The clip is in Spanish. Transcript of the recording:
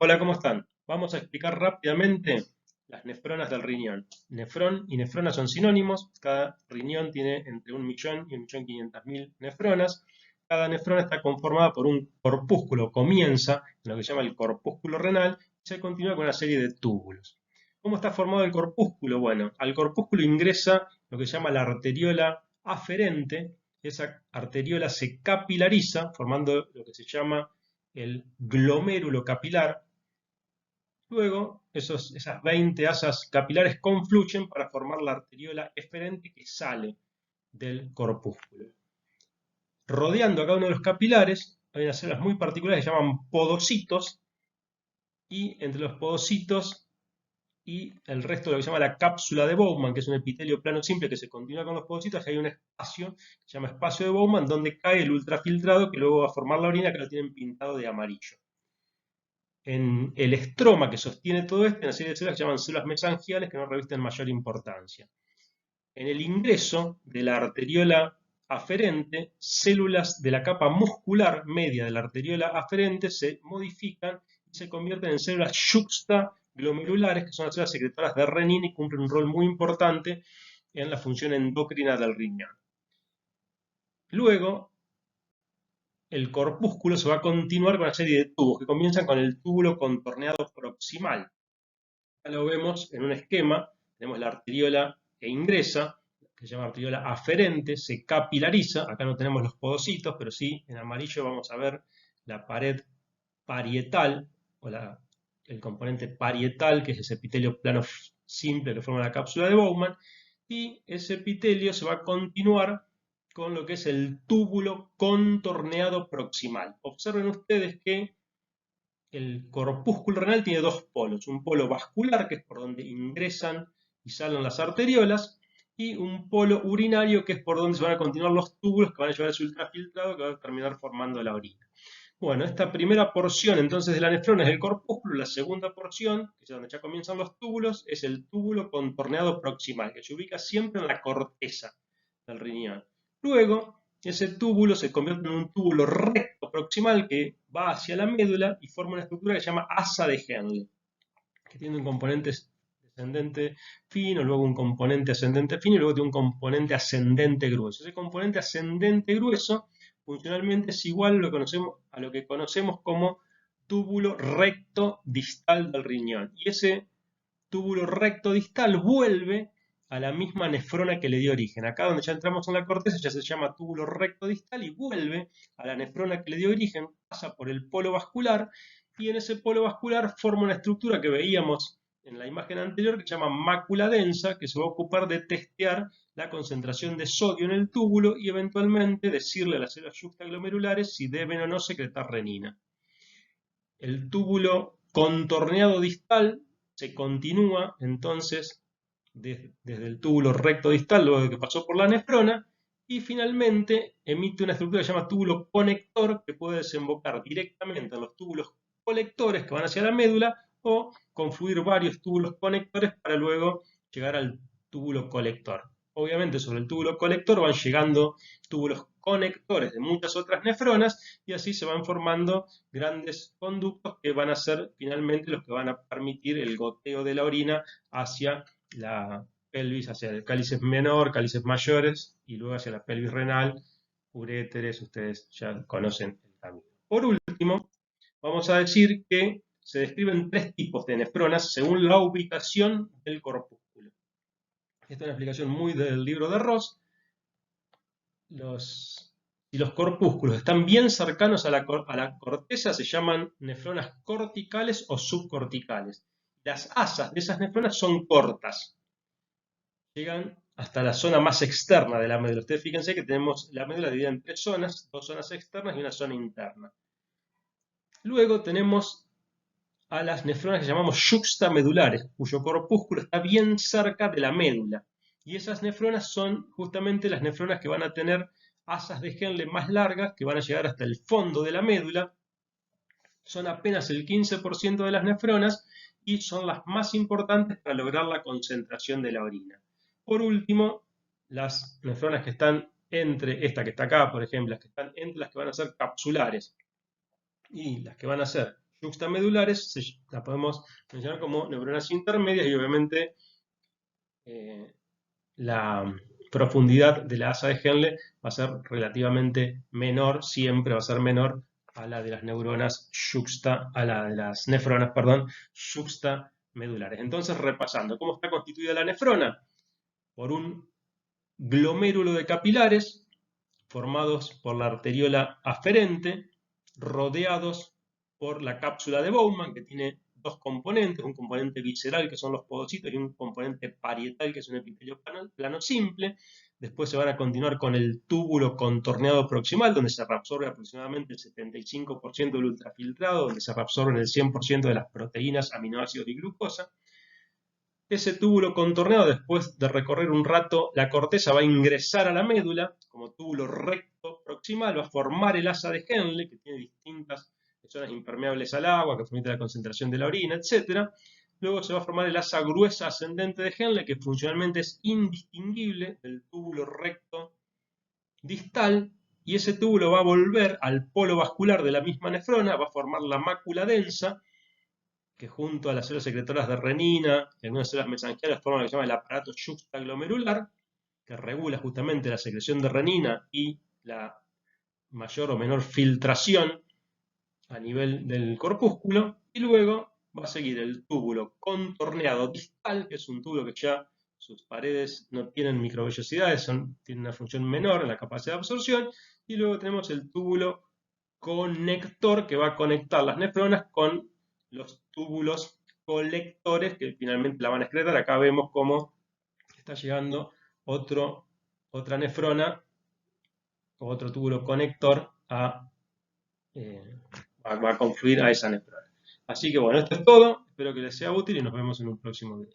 Hola, ¿cómo están? Vamos a explicar rápidamente las nefronas del riñón. Nefrón y nefrona son sinónimos. Cada riñón tiene entre 1.000.000 y 1.500.000 nefronas. Cada nefrona está conformada por un corpúsculo. Comienza en lo que se llama el corpúsculo renal y se continúa con una serie de túbulos. ¿Cómo está formado el corpúsculo? Bueno, al corpúsculo ingresa lo que se llama la arteriola aferente. Esa arteriola se capilariza formando lo que se llama el glomérulo capilar. Luego, esas 20 asas capilares confluyen para formar la arteriola eferente que sale del corpúsculo. Rodeando a cada uno de los capilares hay unas células muy particulares que se llaman podocitos, y entre los podocitos y el resto de lo que se llama la cápsula de Bowman, que es un epitelio plano simple que se continúa con los podocitos, hay un espacio que se llama espacio de Bowman, donde cae el ultrafiltrado que luego va a formar la orina, que lo tienen pintado de amarillo. En el estroma que sostiene todo esto, hay una serie de células que se llaman células mesangiales que no revisten mayor importancia. En el ingreso de la arteriola aferente, células de la capa muscular media de la arteriola aferente se modifican y se convierten en células yuxtaglomerulares, que son las células secretoras de renina y cumplen un rol muy importante en la función endocrina del riñón. Luego, el corpúsculo se va a continuar con una serie de tubos que comienzan con el túbulo contorneado proximal. Acá lo vemos en un esquema, tenemos la arteriola que ingresa, que se llama arteriola aferente, se capilariza, acá no tenemos los podocitos, pero sí en amarillo vamos a ver la pared parietal, o el componente parietal, que es ese epitelio plano simple que forma la cápsula de Bowman, y ese epitelio se va a continuar con lo que es el túbulo contorneado proximal. Observen ustedes que el corpúsculo renal tiene dos polos, un polo vascular, que es por donde ingresan y salen las arteriolas, y un polo urinario, que es por donde se van a continuar los túbulos que van a llevar ese ultrafiltrado que va a terminar formando la orina. Bueno, esta primera porción entonces de la nefrona es el corpúsculo, la segunda porción, que es donde ya comienzan los túbulos, es el túbulo contorneado proximal, que se ubica siempre en la corteza del riñón. Luego, ese túbulo se convierte en un túbulo recto proximal que va hacia la médula y forma una estructura que se llama asa de Henle, que tiene un componente descendente fino, luego un componente ascendente fino y luego tiene un componente ascendente grueso. Ese componente ascendente grueso funcionalmente es igual a lo que conocemos como túbulo recto distal del riñón. Y ese túbulo recto distal vuelve a la misma nefrona que le dio origen. Acá donde ya entramos en la corteza ya se llama túbulo recto distal y vuelve a la nefrona que le dio origen, pasa por el polo vascular y en ese polo vascular forma una estructura que veíamos en la imagen anterior que se llama mácula densa, que se va a ocupar de testear la concentración de sodio en el túbulo y eventualmente decirle a las células yuxtaglomerulares si deben o no secretar renina. El túbulo contorneado distal se continúa entonces desde el túbulo recto distal, luego de que pasó por la nefrona, y finalmente emite una estructura que se llama túbulo conector, que puede desembocar directamente en los túbulos colectores que van hacia la médula, o confluir varios túbulos conectores para luego llegar al túbulo colector. Obviamente sobre el túbulo colector van llegando túbulos conectores de muchas otras nefronas y así se van formando grandes conductos que van a ser finalmente los que van a permitir el goteo de la orina hacia la pelvis, hacia el cálices menor, cálices mayores y luego hacia la pelvis renal, uréteres, ustedes ya conocen el camino. Por último, vamos a decir que se describen tres tipos de nefronas según la ubicación del corpúsculo. Esta es una explicación muy del libro de Ross. Si los corpúsculos están bien cercanos a la corteza, se llaman nefronas corticales o subcorticales. Las asas de esas nefronas son cortas, llegan hasta la zona más externa de la médula. Ustedes fíjense que tenemos la médula dividida en tres zonas, dos zonas externas y una zona interna. Luego tenemos a las nefronas que llamamos yuxtamedulares, cuyo corpúsculo está bien cerca de la médula. Y esas nefronas son justamente las nefronas que van a tener asas de Henle más largas, que van a llegar hasta el fondo de la médula. Son apenas el 15% de las nefronas y son las más importantes para lograr la concentración de la orina. Por último, las nefronas que están entre, esta que está acá, por ejemplo, las que están entre las que van a ser capsulares y las que van a ser yuxtamedulares la podemos mencionar como neuronas intermedias y obviamente la profundidad de la asa de Henle va a ser relativamente menor, siempre va a ser menor a la de las neuronas a la de las nefronas, perdón, yuxtamedulares. Entonces, repasando, ¿cómo está constituida la nefrona? Por un glomérulo de capilares formados por la arteriola aferente, rodeados por la cápsula de Bowman, que tiene dos componentes, un componente visceral, que son los podocitos, y un componente parietal, que es un epitelio plano simple. Después se van a continuar con el túbulo contorneado proximal, donde se reabsorbe aproximadamente el 75% del ultrafiltrado, donde se reabsorben el 100% de las proteínas, aminoácidos y glucosa. Ese túbulo contorneado, después de recorrer un rato la corteza, va a ingresar a la médula como túbulo recto proximal, va a formar el asa de Henle, que tiene distintas zonas impermeables al agua, que permite la concentración de la orina, etc. Luego se va a formar el asa gruesa ascendente de Henle, que funcionalmente es indistinguible del túbulo recto distal, y ese túbulo va a volver al polo vascular de la misma nefrona, va a formar la mácula densa, que junto a las células secretoras de renina y algunas células mesangiales forman lo que se llama el aparato yuxtaglomerular, que regula justamente la secreción de renina y la mayor o menor filtración a nivel del corpúsculo, y luego va a seguir el túbulo contorneado distal, que es un túbulo que ya sus paredes no tienen microvellosidades, tienen una función menor en la capacidad de absorción, y luego tenemos el túbulo conector, que va a conectar las nefronas con los túbulos colectores que finalmente la van a excretar. Acá vemos cómo está llegando otra nefrona o otro túbulo conector va a confluir a esa nefrona. Así que bueno, esto es todo. Espero que les sea útil y nos vemos en un próximo video.